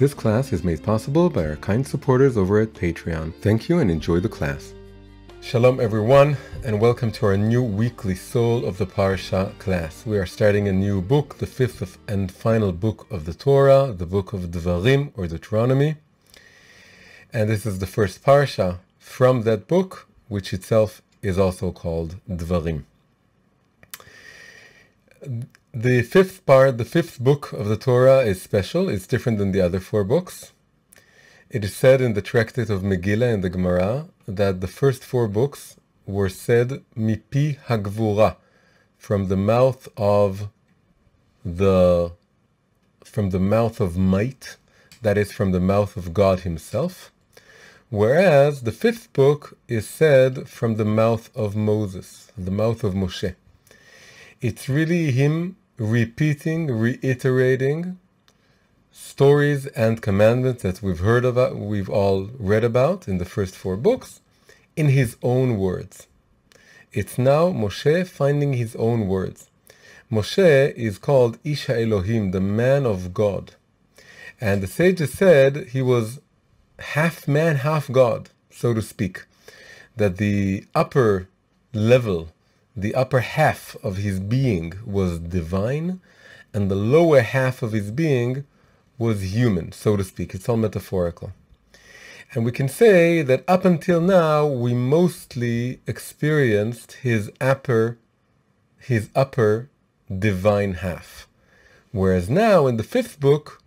This class is made possible by our kind supporters over at Patreon. Thank you and enjoy the class. Shalom everyone, and welcome to our new weekly Soul of the Parsha class. We are starting a new book, the fifth and final book of the Torah, the book of Devarim, or Deuteronomy. And this is the first Parsha from that book, which itself is also called Devarim. The fifth book of the Torah is special. It's different than the other four books. It is said in the tractate of Megillah in the Gemara that the first four books were said mipi hagvura, from the mouth of might, that is, from the mouth of God himself, whereas the fifth book is said from the mouth of Moses, the mouth of Moshe. It's really him reiterating stories and commandments that we've all read about in the first four books, in his own words. It's now Moshe finding his own words. Moshe is called Ish HaElohim, the man of God. And the sages said he was half man, half God, so to speak. That the upper level, the upper half of his being was divine, and the lower half of his being was human, so to speak. It's all metaphorical. And we can say that up until now, we mostly experienced his upper divine half. Whereas now, in the fifth book,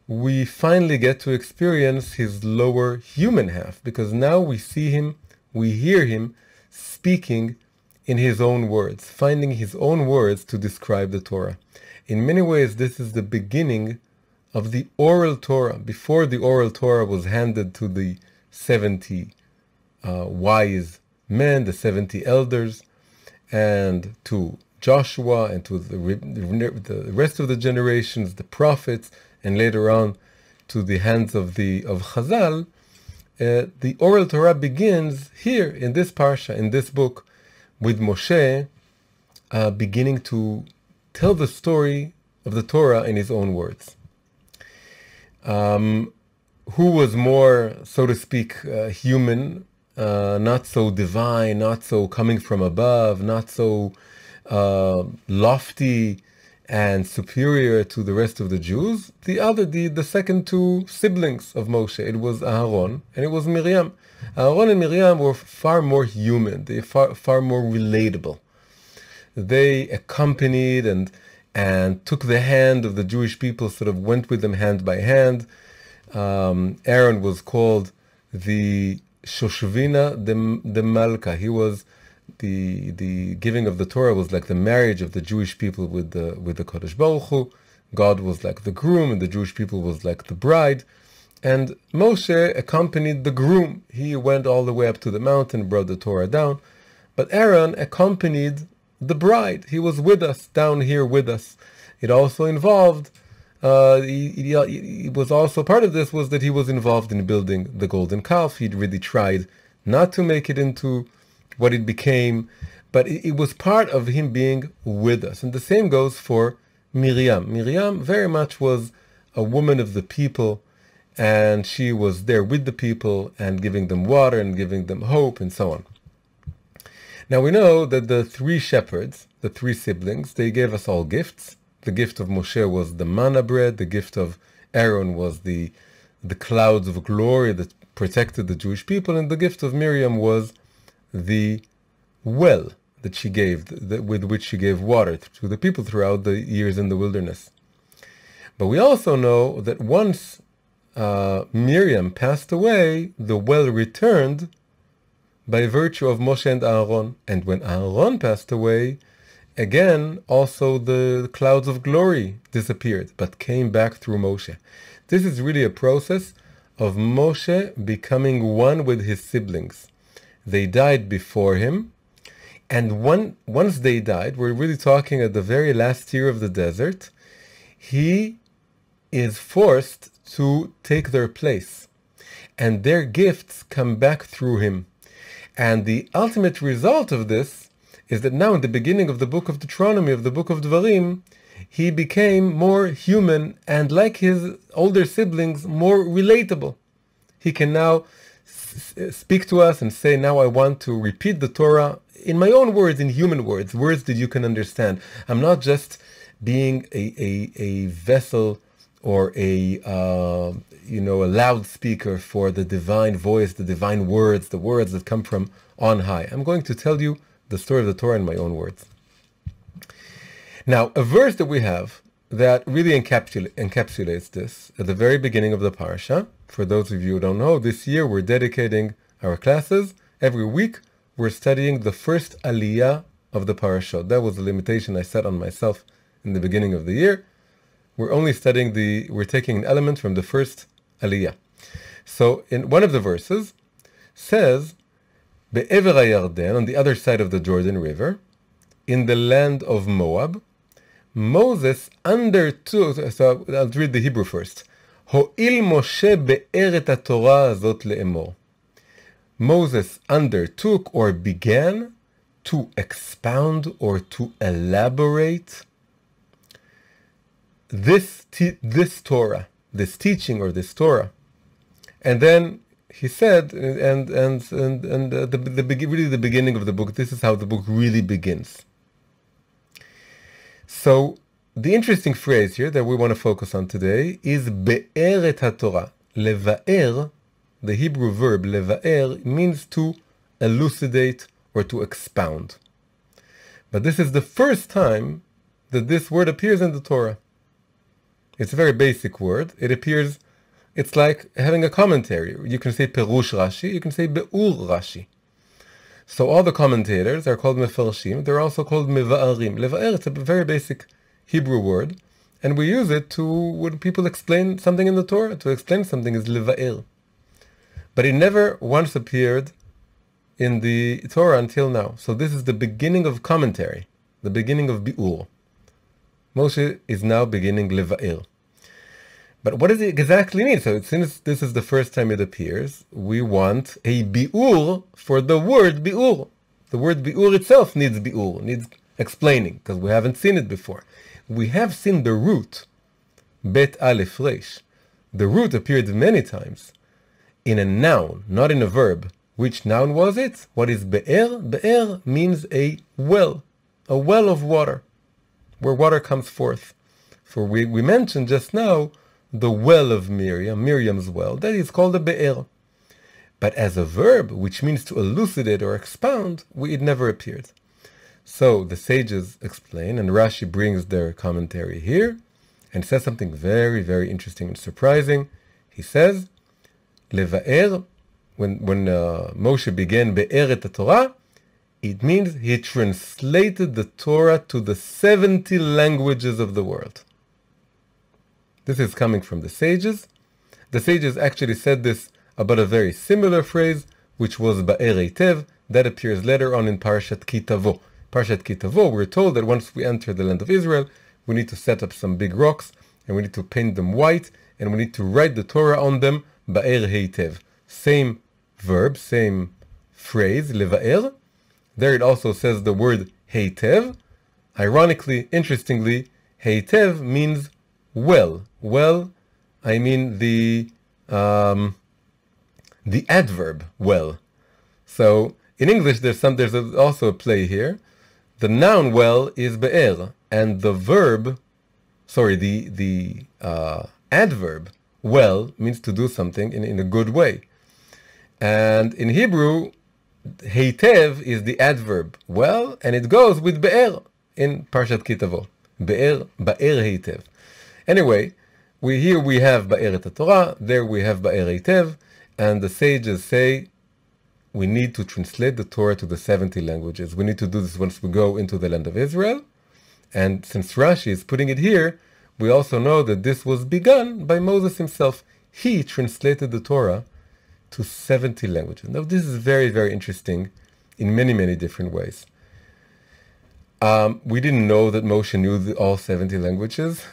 we finally get to experience his lower human half, because now we hear him speaking in his own words, finding his own words to describe the Torah. In many ways, this is the beginning of the oral Torah. Before the oral Torah was handed to the 70 wise men, the 70 elders, and to Joshua, and to the rest of the generations, the prophets, and later on to the hands of Chazal, the oral Torah begins here in this parsha, in this book, with Moshe beginning to tell the story of the Torah in his own words. Who was more, so to speak, human, not so divine, not so coming from above, not so lofty and superior to the rest of the Jews? The second two siblings of Moshe. It was Aaron and it was Miriam. Aaron and Miriam were far more human. They were far more relatable. They accompanied and took the hand of the Jewish people, sort of went with them hand by hand. Aaron was called the Shoshvina de Malka. He was the giving of the Torah was like the marriage of the Jewish people with the Kodesh Baruch Hu. God was like the groom, and the Jewish people was like the bride. And Moshe accompanied the groom. He went all the way up to the mountain, brought the Torah down. But Aaron accompanied the bride. He was with us, down here with us. It also involved, it was also part of this was that he was involved in building the golden calf. He'd really tried not to make it into what it became, but it was part of him being with us. And the same goes for Miriam. Miriam very much was a woman of the people, and she was there with the people and giving them water and giving them hope and so on. Now we know that the three shepherds, the three siblings, they gave us all gifts. The gift of Moshe was the manna bread. The gift of Aaron was the clouds of glory that protected the Jewish people. And the gift of Miriam was the well that she gave, with which she gave water to the people throughout the years in the wilderness. But we also know that once Miriam passed away, the well returned by virtue of Moshe and Aaron. And when Aaron passed away, again, also the clouds of glory disappeared, but came back through Moshe. This is really a process of Moshe becoming one with his siblings. They died before him, and once they died, we're really talking at the very last year of the desert, he is forced to take their place, and their gifts come back through him. And the ultimate result of this is that now in the beginning of the book of Deuteronomy, of the book of Devarim, he became more human and, like his older siblings, more relatable. He can now speak to us and say, now I want to repeat the Torah in my own words, in human words, words that you can understand. I'm not just being a vessel or a loudspeaker for the divine voice, the divine words, the words that come from on high. I'm going to tell you the story of the Torah in my own words. Now, a verse that we have that really encapsulates this at the very beginning of the parasha. For those of you who don't know, this year we're dedicating our classes. Every week we're studying the first aliyah of the parasha. That was the limitation I set on myself in the beginning of the year. We're only studying we're taking an element from the first aliyah. So in one of the verses says, Be'ever HaYarden, on the other side of the Jordan River, in the land of Moab, Moses undertook, so I'll read the Hebrew first. Ho'il Moshe be'er et haTorah azot le'emor. Moses undertook or began to expound or to elaborate this Torah, this teaching or this Torah. And then he said, and really the beginning of the book, this is how the book really begins. So the interesting phrase here that we want to focus on today is be'er et haTorah. Leva'er, the Hebrew verb leva'er, means to elucidate or to expound. But this is the first time that this word appears in the Torah. It's a very basic word. It appears, it's like having a commentary. You can say Perush Rashi, you can say Be'ur Rashi. So all the commentators are called Mefarshim. They're also called Meva'arim. Leva'er, it's a very basic Hebrew word, and we use it to, when people explain something in the Torah, to explain something is Leva'er. But it never once appeared in the Torah until now. So this is the beginning of commentary, the beginning of Bi'ur. Moshe is now beginning Leva'er. But what does it exactly mean? So since this is the first time it appears, we want a bi'ur for the word bi'ur. The word bi'ur itself needs bi'ur, needs explaining, because we haven't seen it before. We have seen the root, bet aleph resh. The root appeared many times in a noun, not in a verb. Which noun was it? What is be'er? Be'er means a well of water, where water comes forth. For we mentioned just now the well of Miriam, Miriam's well, that is called a be'er. But as a verb, which means to elucidate or expound, it never appeared. So the sages explain, and Rashi brings their commentary here, and says something very, very interesting and surprising. He says, Leva'er, when Moshe began be'er et Torah, it means he translated the Torah to the 70 languages of the world. This is coming from the sages. The sages actually said this about a very similar phrase, which was ba'er eitev. That appears later on in Parashat Ki Tavo. Parashat Ki Tavo, we're told that once we enter the land of Israel, we need to set up some big rocks, and we need to paint them white, and we need to write the Torah on them, ba'er heitev. Same verb, same phrase, leva'er. There it also says the word heitev. Ironically, interestingly, heitev means well. Well, I mean the adverb well. So in English, there's also a play here. The noun well is be'er, and the verb, the adverb well means to do something in a good way. And in Hebrew, heitev is the adverb well, and it goes with be'er in Parshat Ki Tavo. Be'er heitev. Anyway, here we have ba'er et Torah, there we have ba'er heitev, and the sages say we need to translate the Torah to the 70 languages. We need to do this once we go into the land of Israel. And since Rashi is putting it here, we also know that this was begun by Moses himself. He translated the Torah to 70 languages. Now, this is very, very interesting in many, many different ways. We didn't know that Moshe knew all 70 languages.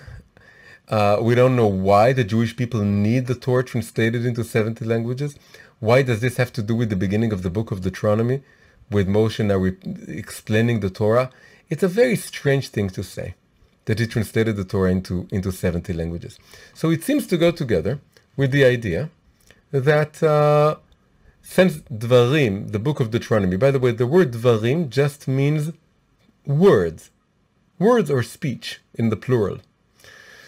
We don't know why the Jewish people need the Torah translated into 70 languages. Why does this have to do with the beginning of the book of Deuteronomy, with Moshe now explaining the Torah? It's a very strange thing to say. that he translated the Torah into 70 languages. So it seems to go together with the idea that since Devarim, the book of Deuteronomy, by the way, the word Devarim just means words or speech in the plural.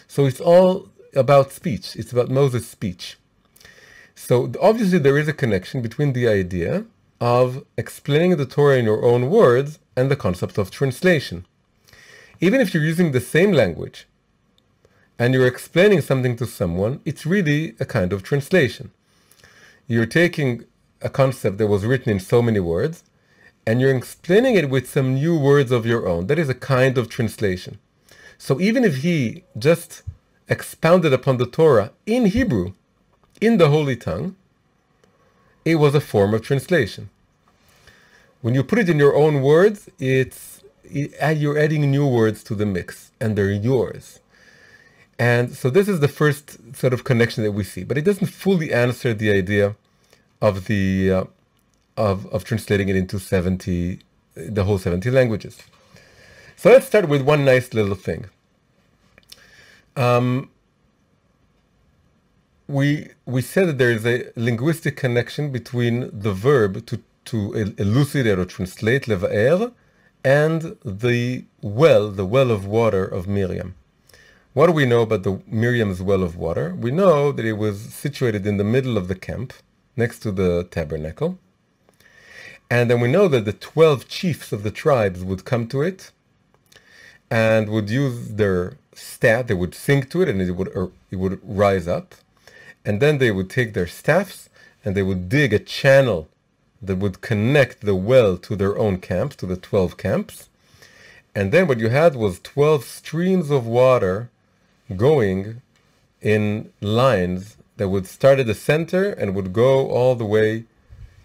So it's all about speech. It's about Moses' speech. So obviously there is a connection between the idea of explaining the Torah in your own words and the concept of translation. Even if you're using the same language and you're explaining something to someone, it's really a kind of translation. You're taking a concept that was written in so many words and you're explaining it with some new words of your own. That is a kind of translation. So even if he just expounded upon the Torah in Hebrew, in the Holy Tongue, it was a form of translation. When you put it in your own words, you're adding new words to the mix, and they're yours. And so this is the first sort of connection that we see, but it doesn't fully answer the idea of the of translating it into the whole 70 languages. So let's start with one nice little thing. We said that there is a linguistic connection between the verb to elucidate or translate, leva'er, and the well of water of Miriam. What do we know about Miriam's well of water? We know that it was situated in the middle of the camp, next to the tabernacle. And then we know that the 12 chiefs of the tribes would come to it and would use their staff. They would sing to it and it would rise up. And then they would take their staffs and they would dig a channel that would connect the well to their own camps, to the 12 camps. And then what you had was 12 streams of water going in lines that would start at the center and would go all the way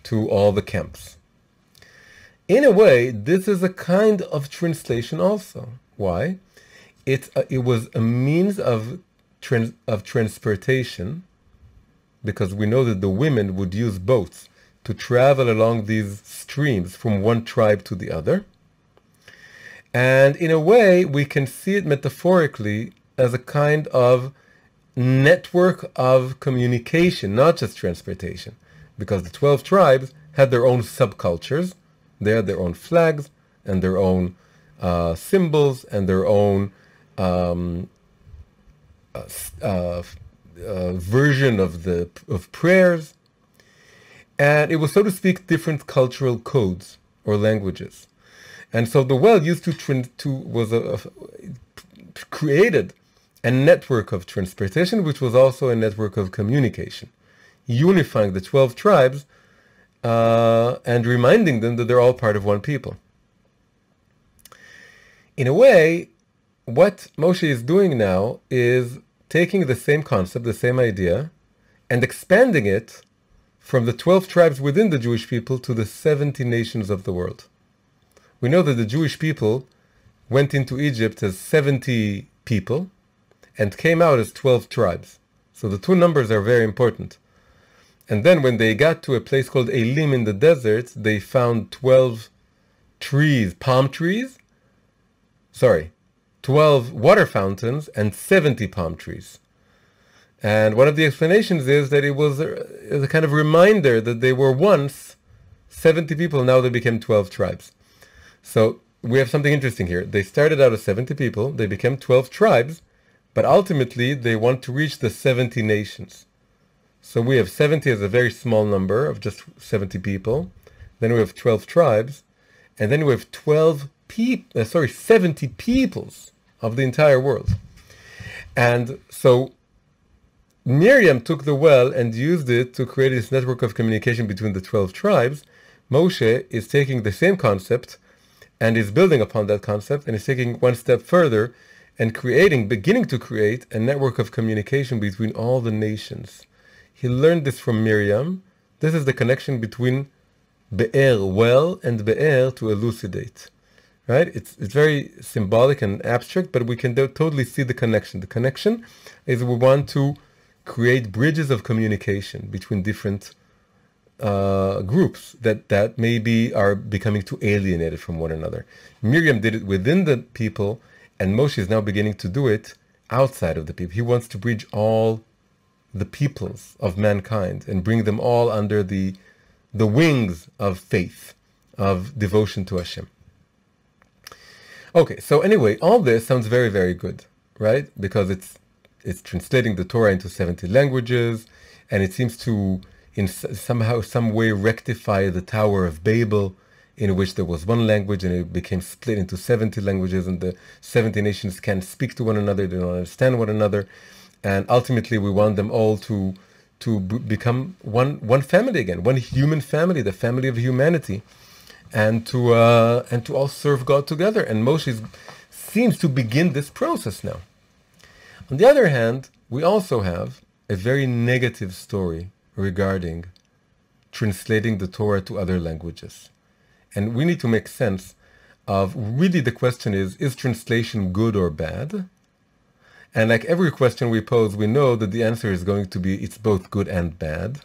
to all the camps. In a way, this is a kind of translation also. Why? It was a means of transportation, because we know that the women would use boats to travel along these streams from one tribe to the other. And in a way, we can see it metaphorically as a kind of network of communication, not just transportation, because the 12 tribes had their own subcultures. They had their own flags and their own symbols and their own version of prayers. And it was, so to speak, different cultural codes or languages. And so the well used created a network of transportation, which was also a network of communication, unifying the 12 tribes and reminding them that they're all part of one people. In a way, what Moshe is doing now is taking the same concept, the same idea, and expanding it from the 12 tribes within the Jewish people to the 70 nations of the world. We know that the Jewish people went into Egypt as 70 people and came out as 12 tribes. So the two numbers are very important. And then when they got to a place called Elim in the desert, they found 12 water fountains and 70 palm trees. And one of the explanations is that it was a kind of reminder that they were once 70 people, now they became 12 tribes. So we have something interesting here. They started out as 70 people, they became 12 tribes, but ultimately they want to reach the 70 nations. So we have 70 as a very small number of just 70 people. Then we have 12 tribes, and then we have 70 peoples of the entire world. And so Miriam took the well and used it to create this network of communication between the 12 tribes. Moshe is taking the same concept and is building upon that concept and is taking one step further and beginning to create a network of communication between all the nations. He learned this from Miriam. This is the connection between be'er, well, and be'er, to elucidate. Right? It's very symbolic and abstract, but we can totally see the connection. The connection is we want to create bridges of communication between different groups that maybe are becoming too alienated from one another. Miriam did it within the people, And Moshe is now beginning to do it outside of the people. He wants to bridge all the peoples of mankind and bring them all under the wings of faith, of devotion to Hashem. Okay, so anyway, all this sounds very, very good, right? Because it's translating the Torah into 70 languages, and it seems to, in some way, rectify the Tower of Babel, in which there was one language and it became split into 70 languages, and the 70 nations can't speak to one another, they don't understand one another, and ultimately we want them all to become one family again, one human family, the family of humanity, and to all serve God together. And Moshe seems to begin this process now. On the other hand, we also have a very negative story regarding translating the Torah to other languages. And we need to make sense of, really the question is translation good or bad? And like every question we pose, we know that the answer is going to be it's both good and bad.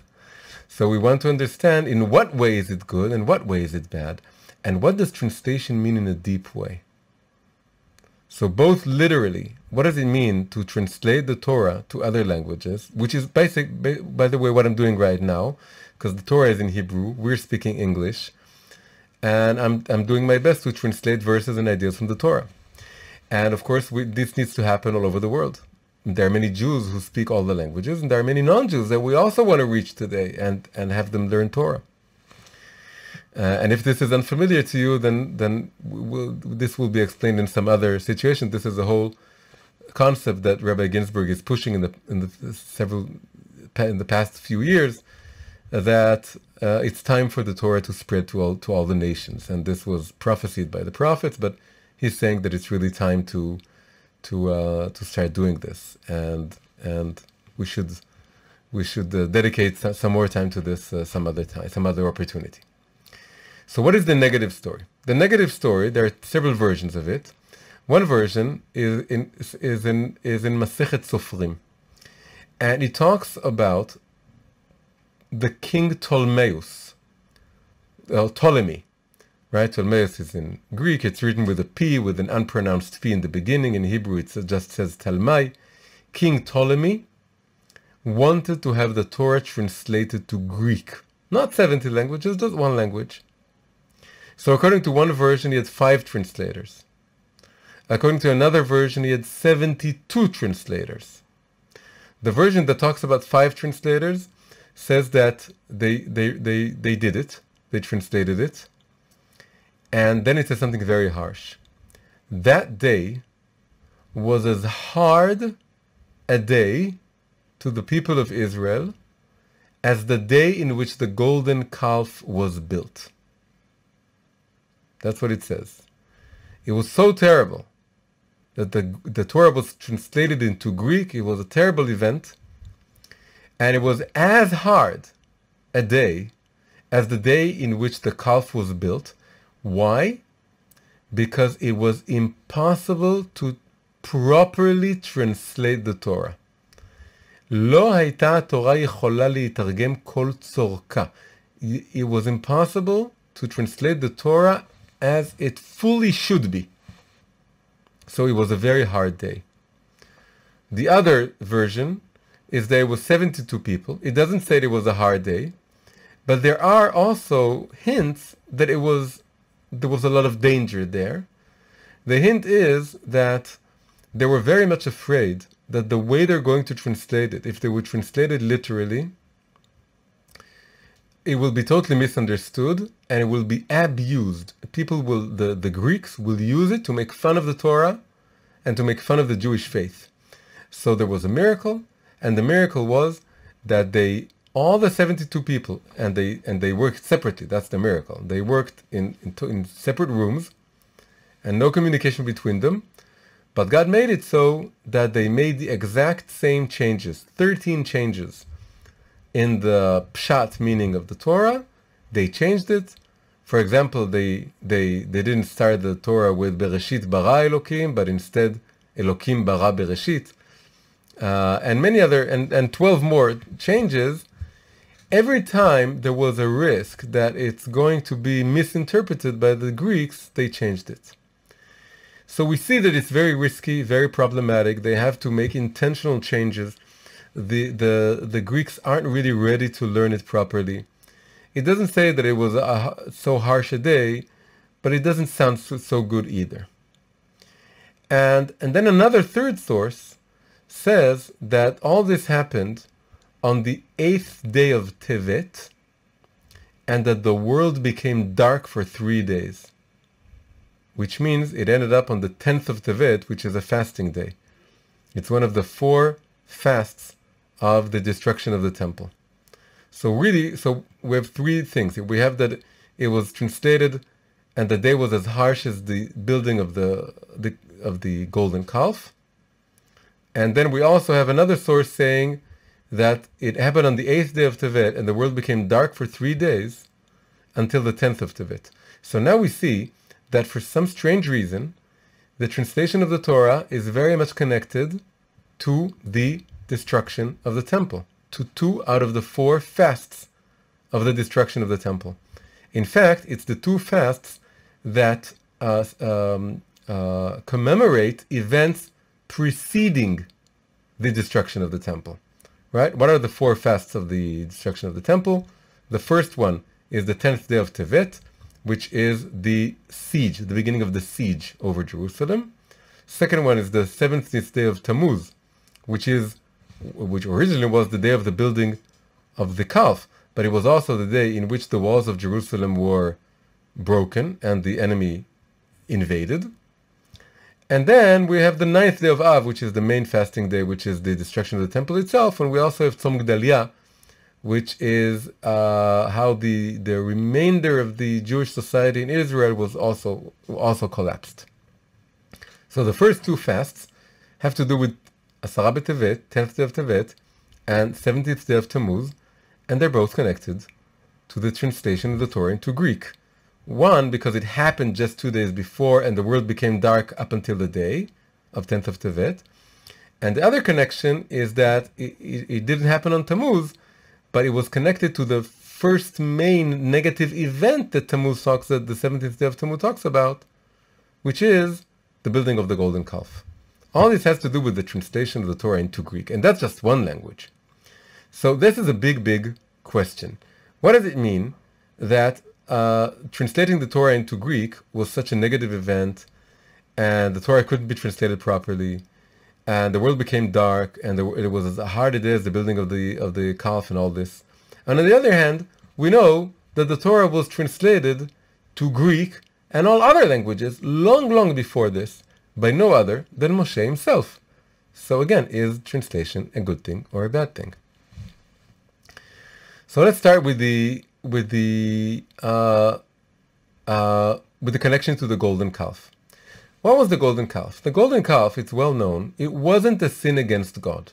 So we want to understand in what way is it good and what way is it bad? And what does translation mean in a deep way? So both literally, what does it mean to translate the Torah to other languages, which is by the way, what I'm doing right now, because the Torah is in Hebrew, we're speaking English, and I'm doing my best to translate verses and ideas from the Torah. And of course, this needs to happen all over the world. There are many Jews who speak all the languages, and there are many non-Jews that we also want to reach today and have them learn Torah. And if this is unfamiliar to you, then this will be explained in some other situation. This is a whole concept that Rabbi Ginsburg is pushing in the past few years, that it's time for the Torah to spread to all the nations. And this was prophesied by the prophets, but he's saying that it's really time to start doing this, and we should dedicate some more time to this some other opportunity. So what is the negative story? The negative story, there are several versions of it. One version is in Masechet Sofrim, and it talks about the king Ptolemy, right? Ptolemaios is in Greek. It's written with a P, with an unpronounced P in the beginning. In Hebrew, it just says Talmai. King Ptolemy wanted to have the Torah translated to Greek. Not 70 languages, just one language. So according to one version, he had 5 translators. According to another version, he had 72 translators. The version that talks about 5 translators says that they did it. They translated it. And then it says something very harsh. That day was as hard a day to the people of Israel as the day in which the golden calf was built. That's what it says. It was so terrible that the Torah was translated into Greek. It was a terrible event. And it was as hard a day as the day in which the calf was built. Why? Because it was impossible to properly translate the Torah. לא הייתה התורה יכולה להתרגם כל צורכה. It was impossible to translate the Torah as it fully should be. So it was a very hard day. The other version is that it was 72 people. It doesn't say it was a hard day, but there are also hints that there was a lot of danger there. The hint is that they were very much afraid that the way they're going to translate it, if they would translate it literally, it will be totally misunderstood and it will be abused. The Greeks will use it to make fun of the Torah and to make fun of the Jewish faith. So there was a miracle, and the miracle was that all the 72 people, and they worked separately. That's the miracle. They worked in separate rooms and no communication between them. But God made it so that they made the exact same changes, 13 changes in the pshat meaning of the Torah. They changed it. For example, they didn't start the Torah with Bereshit bara Elokim, but instead Elokim bara Bereshit, and many other and 12 more changes. Every time there was a risk that it's going to be misinterpreted by the Greeks, they changed it. So we see that it's very risky, very problematic. They have to make intentional changes. The Greeks aren't really ready to learn it properly. It doesn't say that it was so harsh a day, but it doesn't sound so good either. And then another third source says that all this happened on the 8th day of Tevet, and that the world became dark for 3 days, which means it ended up on the 10th of Tevet, which is a fasting day. It's one of the 4 fasts of the destruction of the temple. So we have 3 things. We have that it was translated, and the day was as harsh as the building of the golden calf. And then we also have another source saying that it happened on the 8th day of Tevet, and the world became dark for 3 days until the 10th of Tevet. So now we see that for some strange reason, the translation of the Torah is very much connected to the destruction of the temple, to 2 out of the 4 fasts of the destruction of the temple. In fact, it's the 2 fasts that commemorate events preceding the destruction of the temple. Right? What are the 4 fasts of the destruction of the temple? The first one is the 10th day of Tevet, which is the siege, the beginning of the siege over Jerusalem. Second one is the 17th day of Tammuz, which originally was the day of the building of the calf, but it was also the day in which the walls of Jerusalem were broken and the enemy invaded. And then we have the 9th day of Av, which is the main fasting day, which is the destruction of the temple itself. And we also have Tzom Gedalia, which is how the remainder of the Jewish society in Israel was also collapsed. So the first 2 fasts have to do with Asara B'Tevet, 10th day of Tevet, and 17th day of Tammuz, and they're both connected to the translation of the Torah into Greek. One, because it happened just 2 days before, and the world became dark up until the day of 10th of Tevet. And the other connection is that it didn't happen on Tammuz, but it was connected to the first main negative event that the 17th day of Tammuz talks about, which is the building of the golden calf. All this has to do with the translation of the Torah into Greek, and that's just one language. So this is a big, big question. What does it mean that translating the Torah into Greek was such a negative event, and the Torah couldn't be translated properly, and the world became dark, and it was as hard as the building of the calf and all this. And on the other hand, we know that the Torah was translated to Greek and all other languages long, long before this by no other than Moshe himself. So again, is translation a good thing or a bad thing? So let's start with the connection to the golden calf. What was the golden calf? The golden calf, it's well known, it wasn't a sin against God.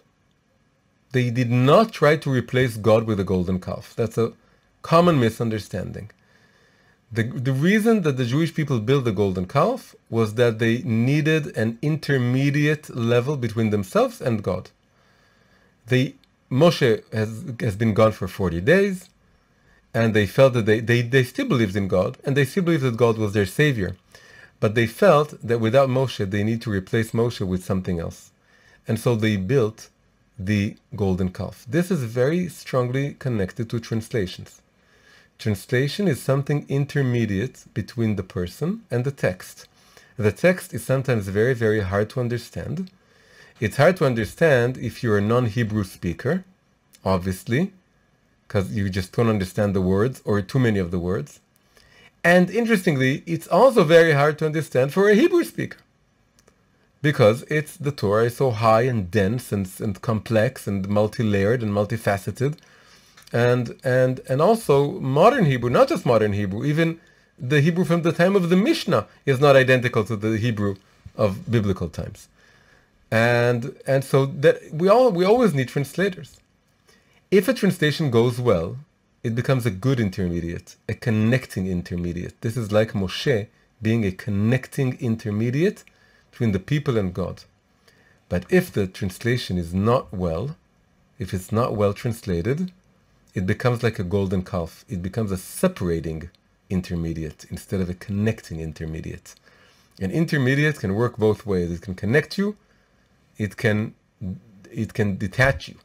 They did not try to replace God with a golden calf. That's a common misunderstanding. The reason that the Jewish people built the golden calf was that they needed an intermediate level between themselves and God. Moshe has been gone for 40 days, and they felt that they still believed in God, and they still believed that God was their savior. But they felt that without Moshe, they need to replace Moshe with something else. And so they built the golden calf. This is very strongly connected to translations. Translation is something intermediate between the person and the text. The text is sometimes very, very hard to understand. It's hard to understand if you're a non-Hebrew speaker, obviously, because you just don't understand the words or too many of the words. And interestingly, it's also very hard to understand for a Hebrew speaker, because the Torah is so high and dense and complex and multi-layered and multifaceted. And also modern Hebrew, not just modern Hebrew, even the Hebrew from the time of the Mishnah is not identical to the Hebrew of biblical times. And so that we always need translators. If a translation goes well, it becomes a good intermediate, a connecting intermediate. This is like Moshe being a connecting intermediate between the people and God. But if the translation is not well, if it's not well translated, it becomes like a golden calf. It becomes a separating intermediate instead of a connecting intermediate. An intermediate can work both ways. It can connect you, it can detach you.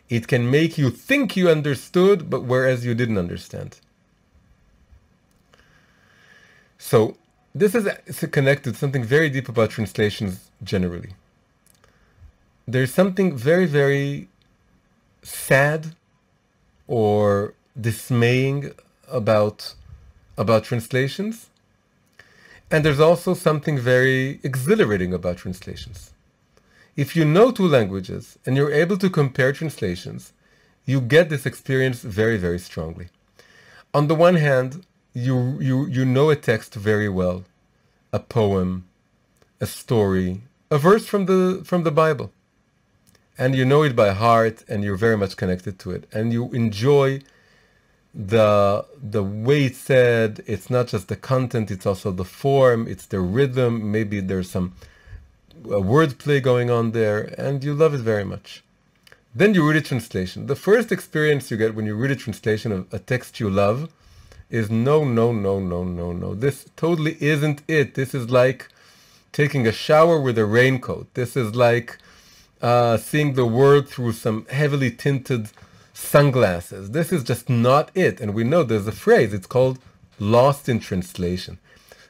It can make you think you understood, but whereas you didn't understand. So this is connected to something very deep about translations generally. There's something very, very sad or dismaying about translations. And there's also something very exhilarating about translations. If you know two languages and you're able to compare translations, you get this experience very, very strongly. On the one hand, you know a text very well, a poem, a story, a verse from the Bible, and you know it by heart, and you're very much connected to it, and you enjoy the way it's said. It's not just the content; it's also the form, it's the rhythm. Maybe there's some wordplay going on there, and you love it very much. Then you read a translation. The first experience you get when you read a translation of a text you love is no. This totally isn't it. This is like taking a shower with a raincoat. This is like seeing the world through some heavily tinted sunglasses. This is just not it. And we know there's a phrase, it's called lost in translation.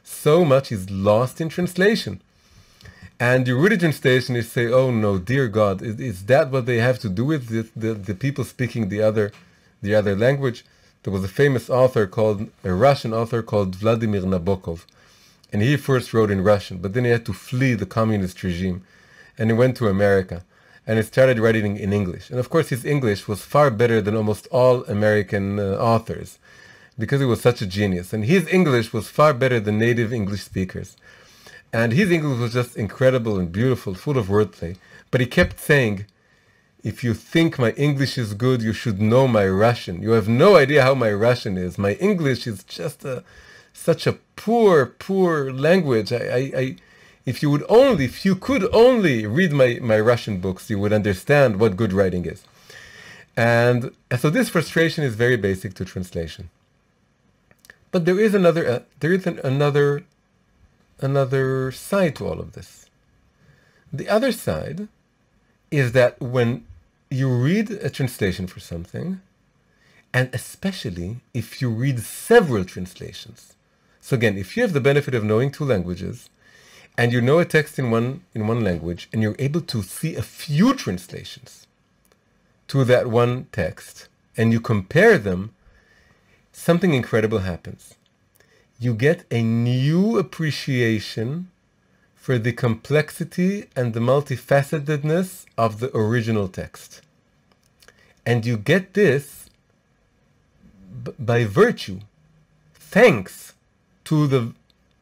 So much is lost in translation. And you read a translation, you say, oh no, dear God, is that what they have to do with the people speaking the other language? There was a famous author a Russian author called Vladimir Nabokov. And he first wrote in Russian, but then he had to flee the communist regime. And he went to America. And he started writing in English. And of course his English was far better than almost all American authors, because he was such a genius. And his English was far better than native English speakers. And his English was just incredible and beautiful, full of wordplay. But he kept saying, if you think my English is good, you should know my Russian. You have no idea how my Russian is. My English is just such a poor language. If you could only read my Russian books, you would understand what good writing is. And so this frustration is very basic to translation. But there is another side to all of this. The other side is that when you read a translation for something, and especially if you read several translations. So again, if you have the benefit of knowing two languages, and you know a text in one language, and you're able to see a few translations to that one text, and you compare them, something incredible happens. You get a new appreciation for the complexity and the multifacetedness of the original text. And you get this by virtue, thanks to the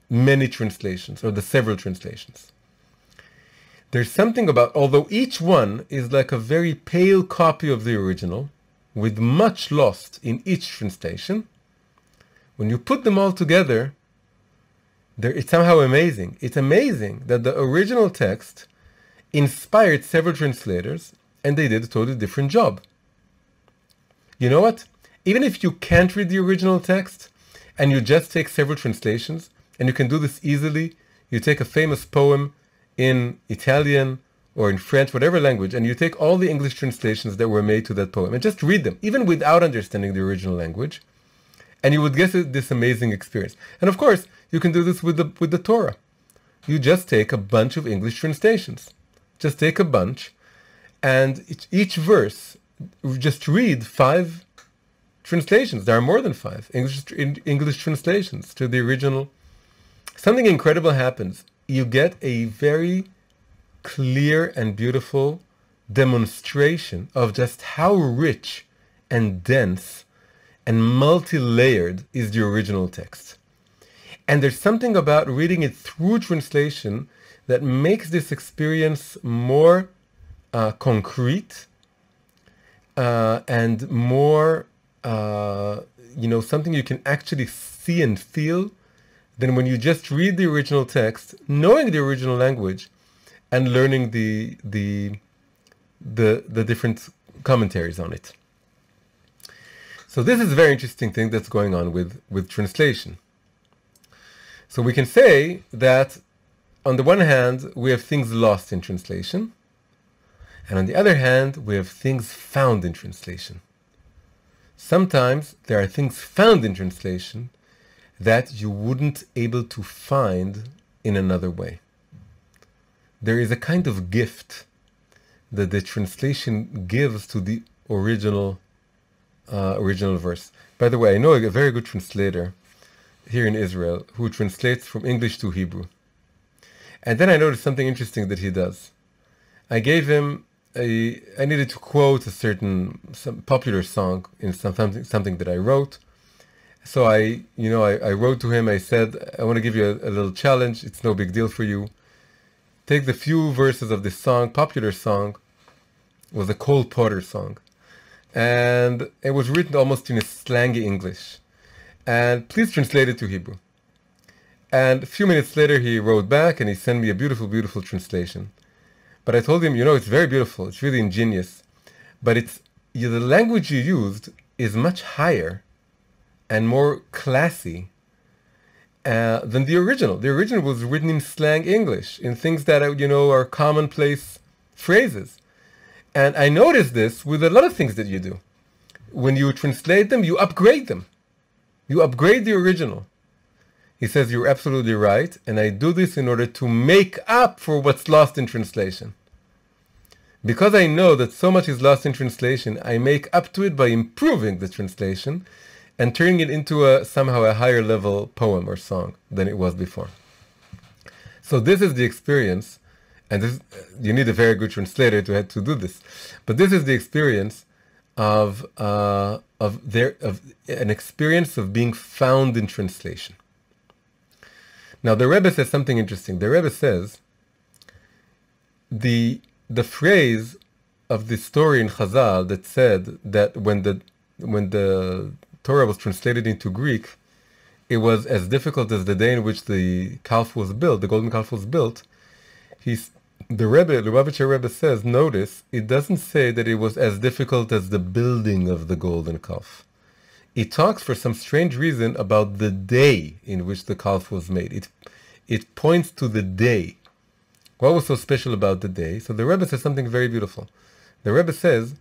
many translations or the several translations. There's something about, although each one is like a very pale copy of the original, with much lost in each translation, when you put them all together, it's somehow amazing. It's amazing that the original text inspired several translators, and they did a totally different job. You know what? Even if you can't read the original text, and you just take several translations, and you can do this easily, you take a famous poem in Italian or in French, whatever language, and you take all the English translations that were made to that poem, and just read them, even without understanding the original language, and you would get this amazing experience. And of course, you can do this with the Torah. You just take a bunch of English translations. Just take a bunch, and each verse, just read 5 translations. There are more than 5 English translations to the original. Something incredible happens. You get a very clear and beautiful demonstration of just how rich and dense and multi-layered is the original text. And there's something about reading it through translation that makes this experience more concrete and more, something you can actually see and feel than when you just read the original text, knowing the original language, and learning the different commentaries on it. So this is a very interesting thing that's going on with translation. So we can say that on the one hand, we have things lost in translation, and on the other hand, we have things found in translation. Sometimes there are things found in translation that you wouldn't able to find in another way. There is a kind of gift that the translation gives to the original verse. By the way, I know a very good translator here in Israel who translates from English to Hebrew. And then I noticed something interesting that he does. I gave him I needed to quote some popular song in something that I wrote. So I wrote to him. I said, I want to give you a little challenge. It's no big deal for you. Take the few verses of this song, popular song. It was a Cole Porter song, and it was written almost in a slangy English. And please translate it to Hebrew. And a few minutes later, he wrote back and he sent me a beautiful, beautiful translation. But I told him, it's very beautiful. It's really ingenious. But the language you used is much higher and more classy than the original. The original was written in slang English, in things that, are commonplace phrases. And I noticed this with a lot of things that you do. When you translate them, you upgrade them. You upgrade the original. He says, you're absolutely right, and I do this in order to make up for what's lost in translation. Because I know that so much is lost in translation, I make up to it by improving the translation and turning it into somehow a higher level poem or song than it was before. So this is the experience, and you need a very good translator to do this. But this is the experience of an experience of being found in translation. Now the Rebbe says something interesting. The Rebbe says the phrase of the story in Chazal that said that when the Torah was translated into Greek, it was as difficult as the day in which the calf was built, the golden calf was built. The Lubavitcher Rebbe says, notice, it doesn't say that it was as difficult as the building of the golden calf. It talks for some strange reason about the day in which the calf was made. It points to the day. What was so special about the day? So the Rebbe says something very beautiful. The Rebbe says,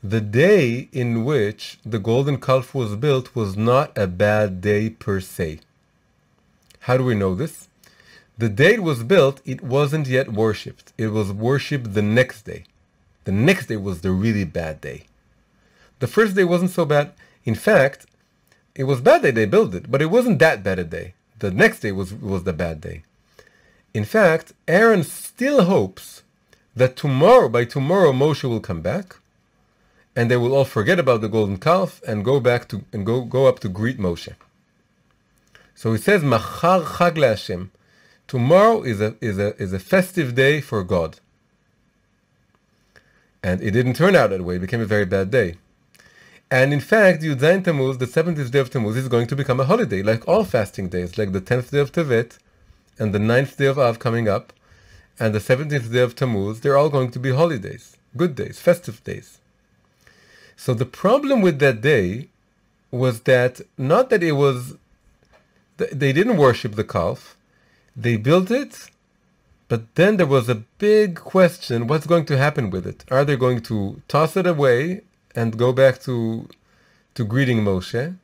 the day in which the golden calf was built was not a bad day per se. How do we know this? The day it was built, it wasn't yet worshipped. It was worshipped the next day. The next day was the really bad day. The first day wasn't so bad. In fact, it was bad that they built it, but it wasn't that bad a day. The next day was the bad day. In fact, Aaron still hopes that by tomorrow Moshe will come back, and they will all forget about the golden calf and go back go up to greet Moshe. So he says, Machar Chag LaHashem. Tomorrow is a festive day for God. And it didn't turn out that way. It became a very bad day. And in fact, Yud Zayin Tammuz, the 70th day of Tammuz, is going to become a holiday, like all fasting days, like the 10th day of Tevet, and the 9th day of Av coming up, and the 17th day of Tammuz. They're all going to be holidays, good days, festive days. So the problem with that day was that, not that it was, they didn't worship the calf, they built it, but then there was a big question, what's going to happen with it? Are they going to toss it away and go back to greeting Moshe,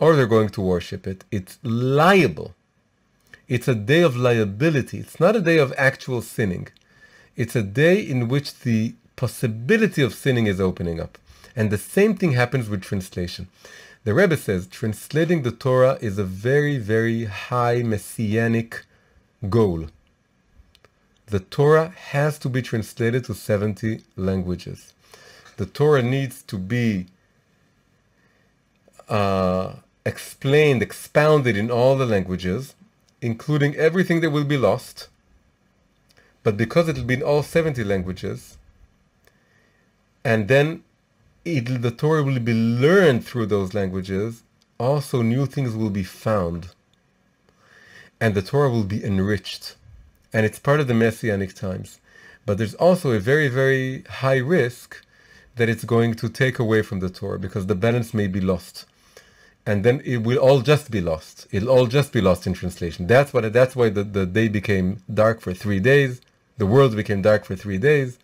or they're going to worship it? It's liable. It's a day of liability. It's not a day of actual sinning. It's a day in which the possibility of sinning is opening up. And the same thing happens with translation. The Rebbe says translating the Torah is a very, very high messianic goal. The Torah has to be translated to 70 languages. The Torah needs to be explained, expounded in all the languages, including everything that will be lost. But because it will be in all 70 languages, and then the Torah will be learned through those languages, also new things will be found. And the Torah will be enriched. And it's part of the Messianic times. But there's also a very, very high risk that it's going to take away from the Torah, because the balance may be lost. and then it will all just be lost. It'll all just be lost in translation. That's why the day became dark for 3 days. The world became dark for 3 days,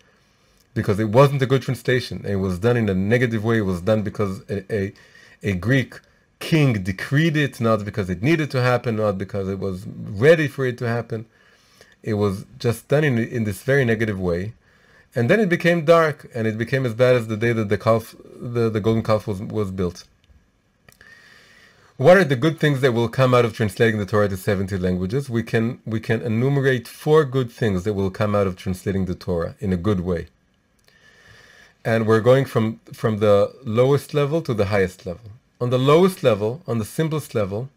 because it wasn't a good translation. It was done in a negative way. It was done because a Greek king decreed it, not because it needed to happen, not because it was ready for it to happen. It was just done in this very negative way. And then it became dark, and it became as bad as the day that the golden calf was built. What are the good things that will come out of translating the Torah to 70 languages? We can enumerate 4 good things that will come out of translating the Torah in a good way. And we're going from the lowest level to the highest level. On the lowest level, on the simplest level,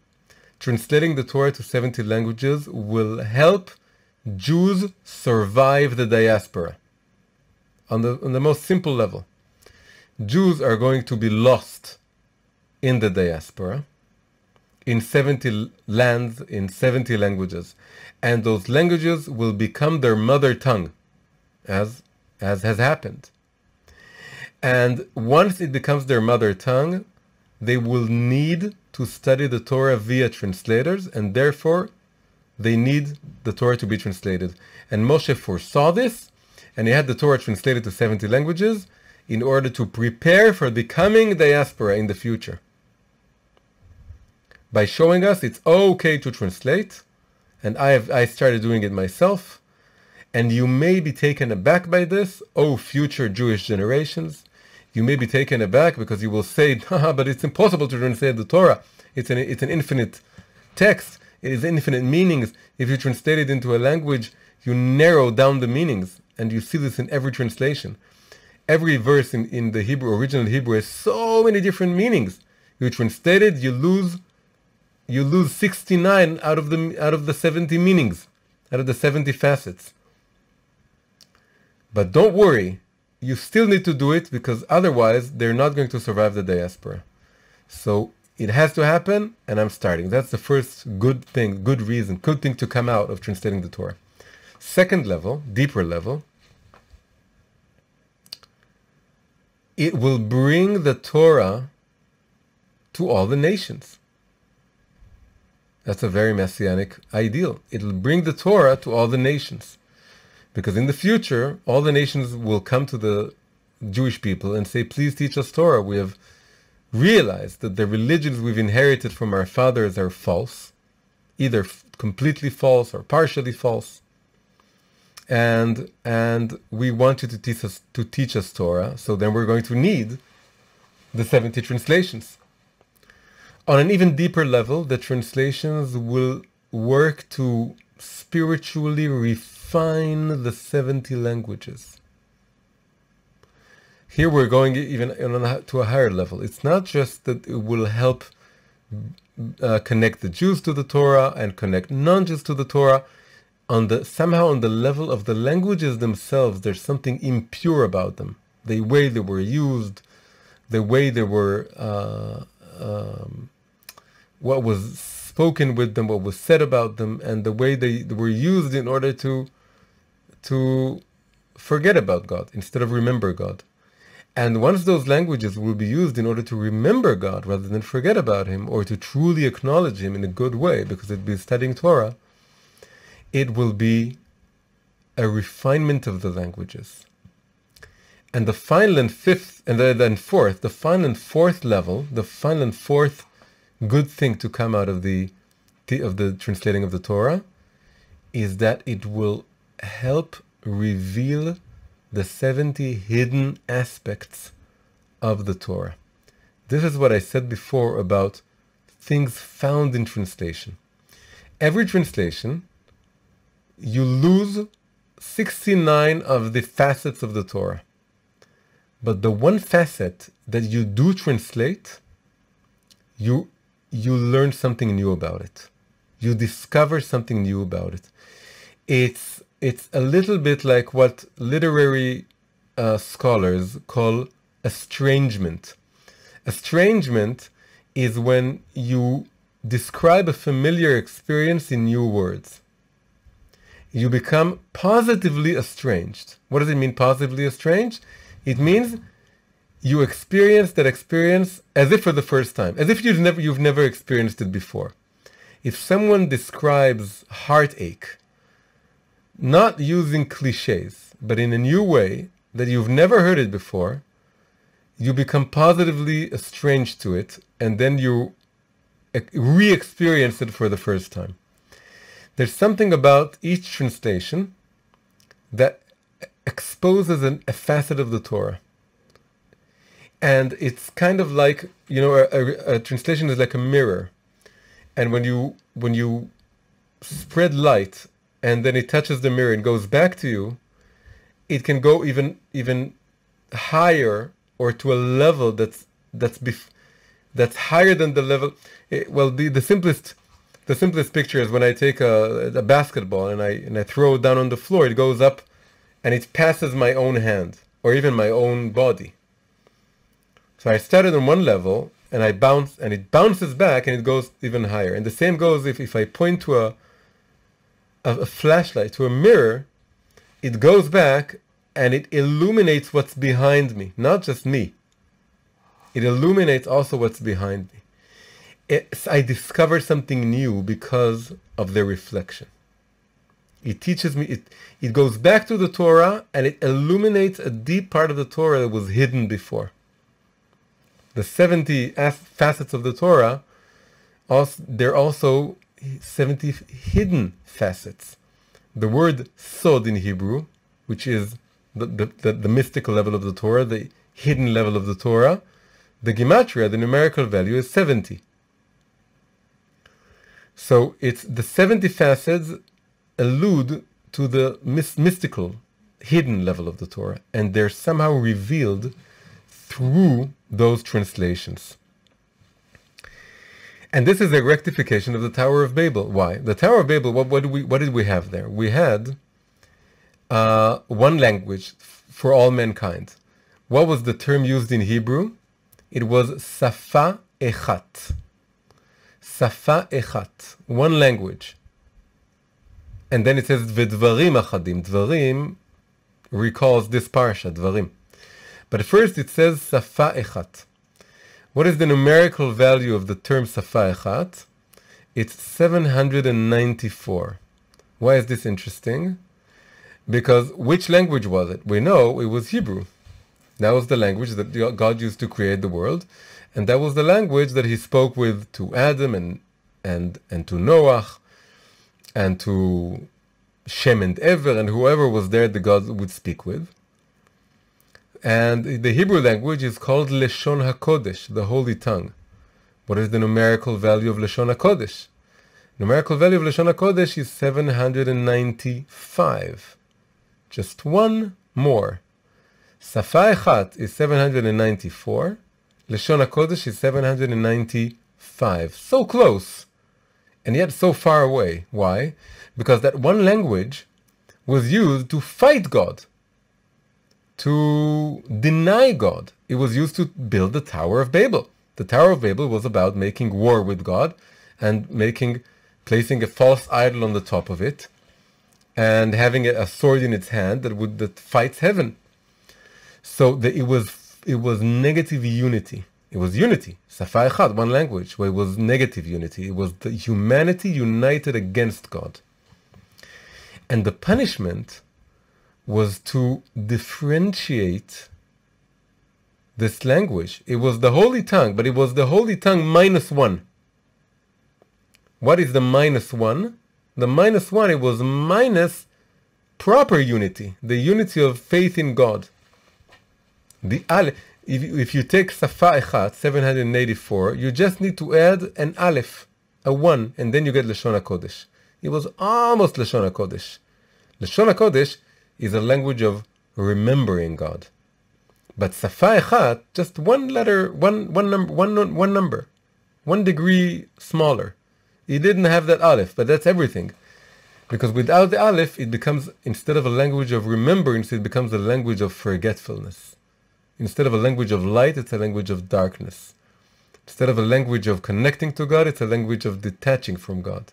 translating the Torah to 70 languages will help Jews survive the diaspora. On the most simple level, Jews are going to be lost in the diaspora, in 70 lands, in 70 languages. And those languages will become their mother tongue, as has happened. And once it becomes their mother tongue, they will need to study the Torah via translators, and therefore they need the Torah to be translated. And Moshe foresaw this, and he had the Torah translated to 70 languages in order to prepare for the coming diaspora in the future. By showing us it's okay to translate, and I started doing it myself, and you may be taken aback by this, future Jewish generations. You may be taken aback because you will say, but it's impossible to translate the Torah. It's an infinite text. It is infinite meanings. If you translate it into a language, you narrow down the meanings. And you see this in every translation. Every verse in the Hebrew, original Hebrew, has so many different meanings. You translate it, you lose 69 out of the 70 meanings, out of the 70 facets. But don't worry, you still need to do it, because otherwise they're not going to survive the diaspora. So it has to happen, and I'm starting. That's the first good thing, good reason, good thing to come out of translating the Torah. Second level, deeper level, it will bring the Torah to all the nations. That's a very messianic ideal. It'll bring the Torah to all the nations. Because in the future, all the nations will come to the Jewish people and say, please teach us Torah. We have realized that the religions we've inherited from our fathers are false, either completely false or partially false. And we want you to teach us Torah, so then we're going to need the 70 translations. On an even deeper level, the translations will work to spiritually refine the 70 languages. Here we're going even to a higher level. It's not just that it will help connect the Jews to the Torah and connect non-Jews to the Torah. Somehow on the level of the languages themselves, there's something impure about them. The way they were used, the way they were, what was spoken with them, what was said about them, and the way they were used in order to forget about God instead of remember God. And once those languages will be used in order to remember God rather than forget about Him, or to truly acknowledge Him in a good way, because it'd be studying Torah, it will be a refinement of the languages. And the final and fifth, and then fourth, the final and fourth level, the final and fourth good thing to come out of the translating of the Torah, is that it will help reveal the 70 hidden aspects of the Torah. This is what I said before about things found in translation. Every translation, you lose 69 of the facets of the Torah. But the one facet that you do translate, you learn something new about it. You discover something new about it. It's a little bit like what literary scholars call estrangement. Estrangement is when you describe a familiar experience in new words. You become positively estranged. What does it mean, positively estranged? It means you experience that experience as if for the first time, as if you've never experienced it before. If someone describes heartache, not using cliches, but in a new way that you've never heard it before, you become positively estranged to it, and then you re-experience it for the first time. There's something about each translation that exposes a facet of the Torah. And it's kind of like, a translation is like a mirror. And when you spread light and then it touches the mirror and goes back to you, it can go even higher, or to a level that's higher than the level. The simplest picture is when I take a basketball and I throw it down on the floor. It goes up, and it passes my own hand or even my own body. So I started on one level, and I bounce, and it bounces back, and it goes even higher. And the same goes if I point to a flashlight, to a mirror, it goes back, and it illuminates what's behind me, not just me. It illuminates also what's behind me. I discover something new because of the reflection. It teaches me, it goes back to the Torah, and it illuminates a deep part of the Torah that was hidden before. The 70 facets of the Torah, they're also 70 hidden facets. The word sod in Hebrew, which is the mystical level of the Torah, the hidden level of the Torah, the gematria, the numerical value, is 70. So it's the 70 facets allude to the mystical, hidden level of the Torah, and they're somehow revealed through those translations. And this is a rectification of the Tower of Babel. Why? The Tower of Babel, what did we have there? We had one language for all mankind. What was the term used in Hebrew? It was Safa Echat. Safa Echat. One language. And then it says V'dvarim achadim. Dvarim recalls this parsha, Devarim. But first it says Safa Echat. What is the numerical value of the term Safa Echat? It's 794. Why is this interesting? Because which language was it? We know it was Hebrew. That was the language that God used to create the world. And that was the language that he spoke with to Adam and to Noah and to Shem and Ever and whoever was there that God would speak with. And the Hebrew language is called Leshon HaKodesh, the Holy Tongue. What is the numerical value of Leshon HaKodesh? Numerical value of Leshon HaKodesh is 795. Just one more. Safa Echat is 794. Leshon HaKodesh is 795. So close, and yet so far away. Why? Because that one language was used to fight God, to deny God. It was used to build the Tower of Babel. The Tower of Babel was about making war with God and placing a false idol on the top of it and having a sword in its hand that fights heaven. So it was negative unity. It was unity. Safa Echad, one language, where it was negative unity. It was the humanity united against God. And the punishment was to differentiate this language. It was the Holy Tongue, but it was the Holy Tongue minus one. What is the minus one? The minus one, it was minus proper unity, the unity of faith in God. If you take Safa Echat, 784, you just need to add an Aleph, a 1, and then you get Leshon HaKodesh. It was almost Leshon HaKodesh. Leshon HaKodesh is a language of remembering God. But Safa Echat, just one letter, one number, 1 degree smaller. It didn't have that Aleph, but that's everything. Because without the Aleph, it becomes, instead of a language of remembrance, it becomes a language of forgetfulness. Instead of a language of light, it's a language of darkness. Instead of a language of connecting to God, it's a language of detaching from God.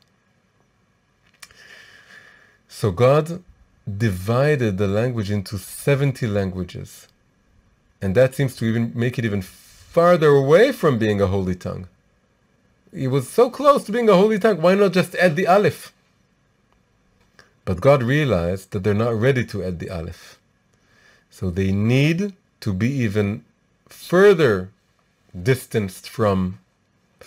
So God divided the language into 70 languages. And that seems to even make it even farther away from being a holy tongue. It was so close to being a holy tongue. Why not just add the aleph? But God realized that they're not ready to add the aleph. So they need to be even further distanced from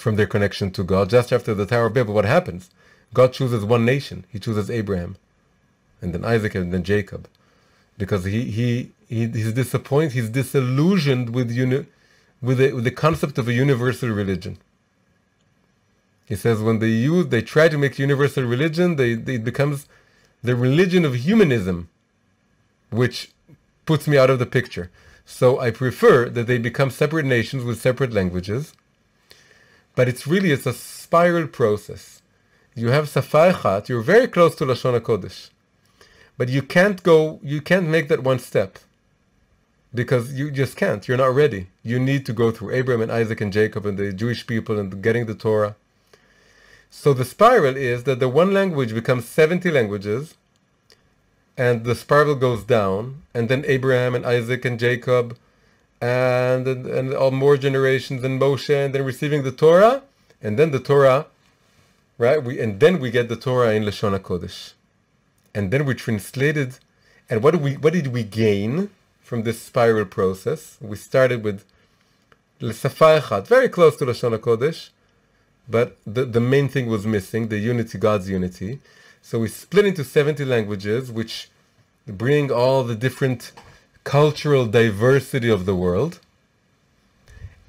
their connection to God. Just after the Tower of Babel, what happens? God chooses one nation. He chooses Abraham, and then Isaac, and then Jacob, because he's disappointed. He's disillusioned with the concept of a universal religion. He says when they try to make universal religion, it becomes the religion of humanism, which puts me out of the picture. So I prefer that they become separate nations with separate languages. But it's a spiral process. You have Safa Echat, you're very close to Lashon HaKodesh. But you can't make that one step. Because you just can't, you're not ready. You need to go through Abraham and Isaac and Jacob and the Jewish people and getting the Torah. So the spiral is that the one language becomes 70 languages, and the spiral goes down, and then Abraham and Isaac and Jacob, and all more generations, and Moshe, and then receiving the Torah, and then the Torah, right? Then we get the Torah in Lashon HaKodesh, and then we translated. And what did we gain from this spiral process? We started with Safa Echad, very close to Lashon HaKodesh, but the main thing was missing, the unity, God's unity. So we split into 70 languages, which bring all the different cultural diversity of the world.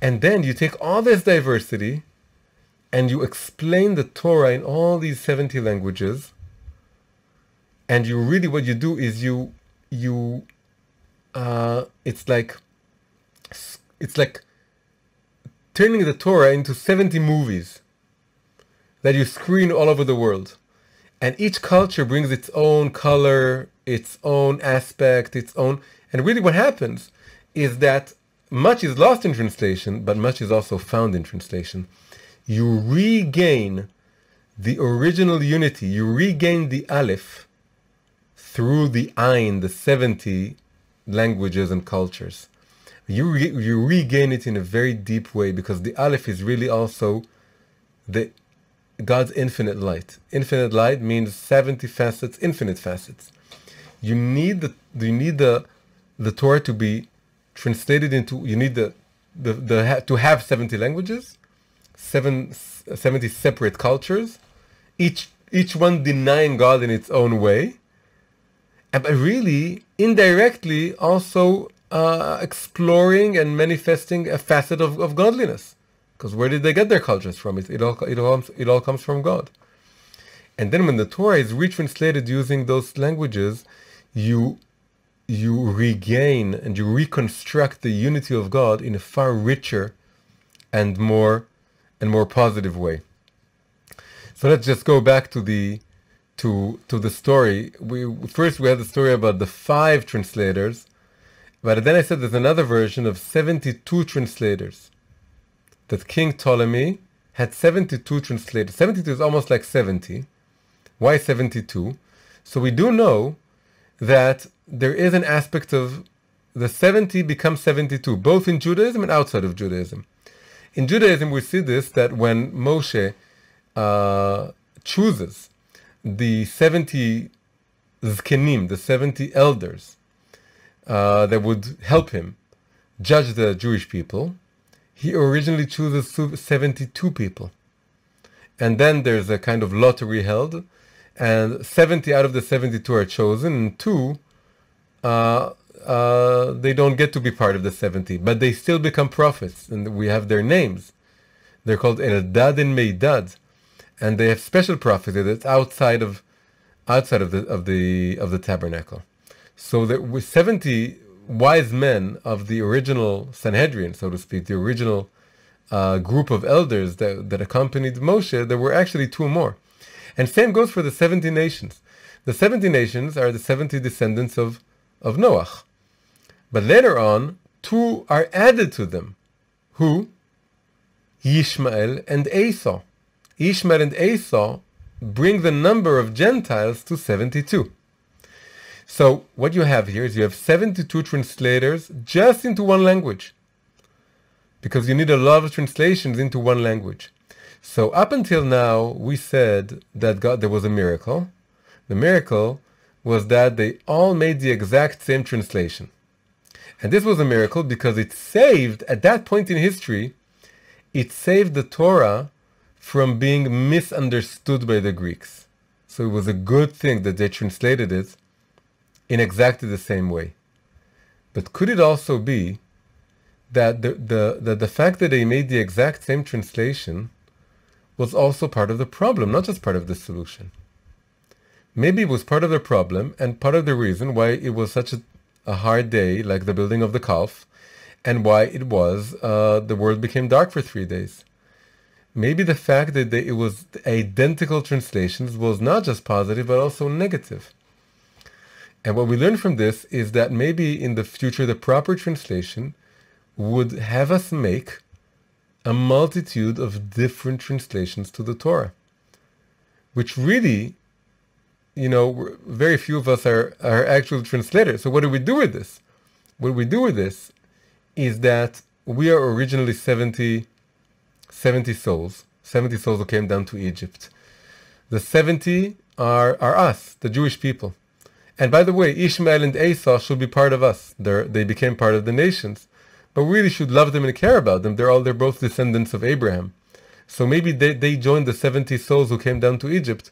And then you take all this diversity and you explain the Torah in all these 70 languages. And what you do is it's like turning the Torah into 70 movies that you screen all over the world. And each culture brings its own color, its own aspect, and really what happens is that much is lost in translation, but much is also found in translation. You regain the original unity, you regain the Aleph through the Ain, the 70 languages and cultures. You regain it in a very deep way, because the Aleph is really also God's infinite light. Infinite light means 70 facets, infinite facets. You need the Torah to be translated into. You need to have 70 languages, 70 separate cultures, each one denying God in its own way, but really indirectly also exploring and manifesting a facet of godliness. Because where did they get their cultures from? It all comes from God. And then when the Torah is retranslated using those languages, you regain and you reconstruct the unity of God in a far richer and more positive way. So let's just go back to the story. First we had the story about the 5 translators, but then I said there's another version of 72 translators. That King Ptolemy had 72 translators. 72 is almost like 70. Why 72? So we do know that there is an aspect of the 70 becomes 72, both in Judaism and outside of Judaism. In Judaism, we see this, that when Moshe chooses the 70 zkenim, the 70 elders that would help him judge the Jewish people, he originally chooses 72 people. And then there's a kind of lottery held, and 70 out of the 72 are chosen, and 2, they don't get to be part of the 70, but they still become prophets, and we have their names. They're called Eldad and Meidad, and they have special prophecy that's outside of the tabernacle. So there were 70 wise men of the original Sanhedrin, so to speak, the original group of elders that accompanied Moshe. There were actually 2 more. And same goes for the 70 nations. The 70 nations are the 70 descendants of Noach. But later on, 2 are added to them. Who? Yishmael and Esau. Ishmael and Esau bring the number of Gentiles to 72. So what you have here is you have 72 translators just into one language, because you need a lot of translations into one language. So up until now, we said that there was a miracle. The miracle was that they all made the exact same translation. And this was a miracle because it saved, at that point in history, it saved the Torah from being misunderstood by the Greeks. So it was a good thing that they translated it in exactly the same way. But could it also be that the fact that they made the exact same translation was also part of the problem, not just part of the solution? Maybe it was part of the problem and part of the reason why it was such a hard day, like the building of the calf, and why it was the world became dark for 3 days. Maybe the fact that it was identical translations was not just positive, but also negative. And what we learn from this is that maybe in the future, the proper translation would have us make a multitude of different translations to the Torah, which really, very few of us are actual translators. So what do we do with this? What we do with this is that we are originally 70 souls who came down to Egypt. The 70 are us, the Jewish people. And by the way, Ishmael and Esau should be part of us. They became part of the nations. But we really should love them and care about them. They're both descendants of Abraham. So maybe they joined the 70 souls who came down to Egypt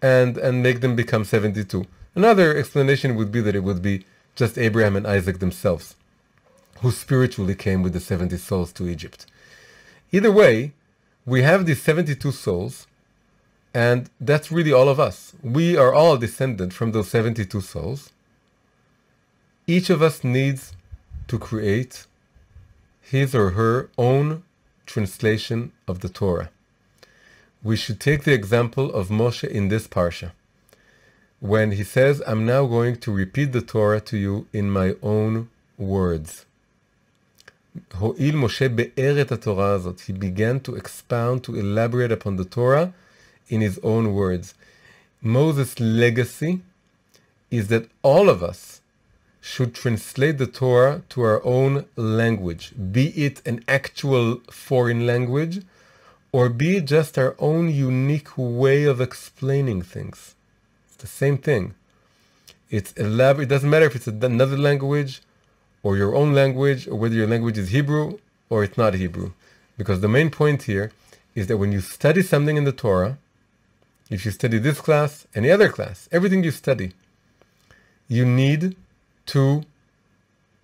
and make them become 72. Another explanation would be that it would be just Abraham and Isaac themselves, who spiritually came with the 70 souls to Egypt. Either way, we have these 72 souls, and that's really all of us. We are all descended from those 72 souls. Each of us needs to create his or her own translation of the Torah. We should take the example of Moshe in this parsha, when he says, I'm now going to repeat the Torah to you in my own words. Ho'il Moshe be'er et haTorah azot. He began to expound, to elaborate upon the Torah in his own words. Moses' legacy is that all of us should translate the Torah to our own language, be it an actual foreign language, or be it just our own unique way of explaining things. It's the same thing. It's elaborate. It doesn't matter if it's another language, or your own language, or whether your language is Hebrew, or it's not Hebrew. Because the main point here is that when you study something in the Torah, if you study this class, any other class, everything you study, you need to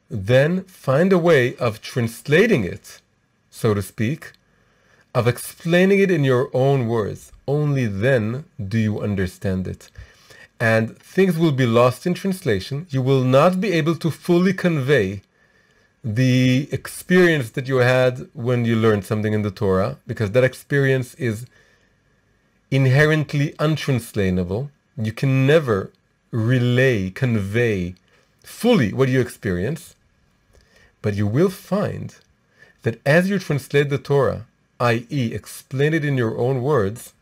then find a way of translating it, so to speak, of explaining it in your own words. Only then do you understand it. And things will be lost in translation. You will not be able to fully convey the experience that you had when you learned something in the Torah, because that experience is inherently untranslatable. You can never convey fully what you experience. But you will find that as you translate the Torah, i.e., explain it in your own words,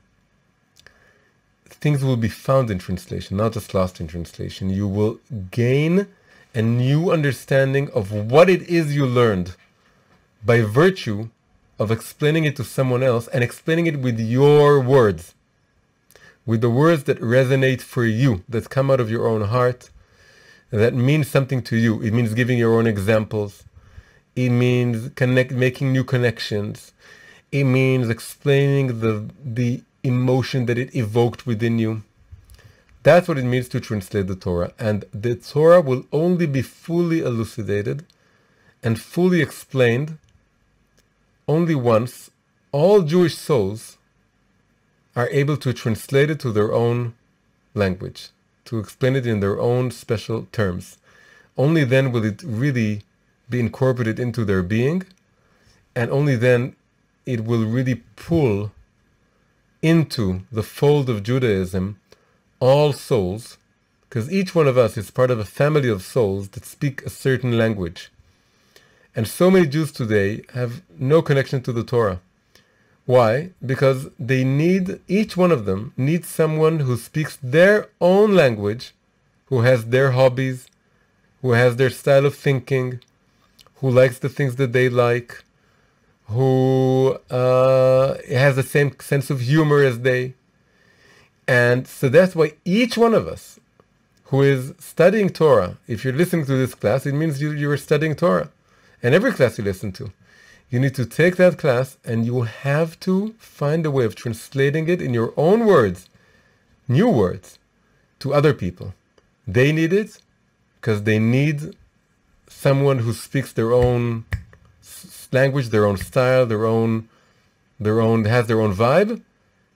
things will be found in translation, not just lost in translation. You will gain a new understanding of what it is you learned by virtue of explaining it to someone else and explaining it with your words, with the words that resonate for you, that come out of your own heart, that means something to you. It means giving your own examples. It means making new connections. It means explaining the emotion that it evoked within you. That's what it means to translate the Torah. And the Torah will only be fully elucidated and fully explained only once all Jewish souls are able to translate it to their own language, to explain it in their own special terms. Only then will it really be incorporated into their being, and only then it will really pull into the fold of Judaism all souls, because each one of us is part of a family of souls that speak a certain language. And so many Jews today have no connection to the Torah. Why? Because each one of them needs someone who speaks their own language who has their hobbies, who has their style of thinking, who likes the things that they like, who has the same sense of humor as they. And so that's why each one of us who is studying Torah, if you're listening to this class, it means you are studying Torah. And every class you listen to, you need to take that class and you have to find a way of translating it in your own words, new words, to other people. They need it because they need someone who speaks their own language, their own style, has their own vibe.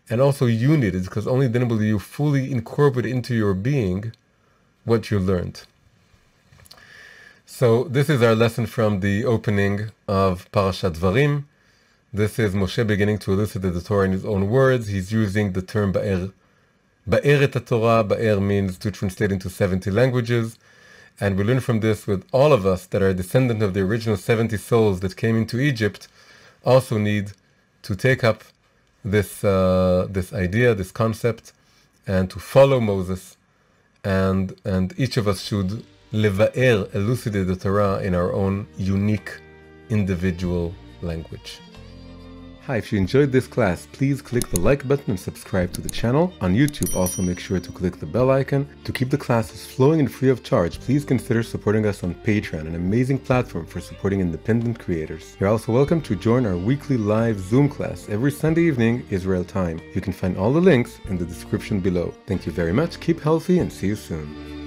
And also you need it because only then will you fully incorporate into your being what you learned. So this is our lesson from the opening of Parashat Devarim. This is Moshe beginning to elucidate the Torah in his own words. He's using the term Ba'er. Ba'er et Torah. Ba'er means to translate into 70 languages. And we learn from this with all of us that are descendant of the original 70 souls that came into Egypt also need to take up this idea, this concept, and to follow Moses. And each of us should leva'er, elucidate the Torah in our own unique, individual language. Hi, if you enjoyed this class, please click the like button and subscribe to the channel. On YouTube, also make sure to click the bell icon. To keep the classes flowing and free of charge, please consider supporting us on Patreon, an amazing platform for supporting independent creators. You're also welcome to join our weekly live Zoom class every Sunday evening, Israel time. You can find all the links in the description below. Thank you very much, keep healthy, and see you soon.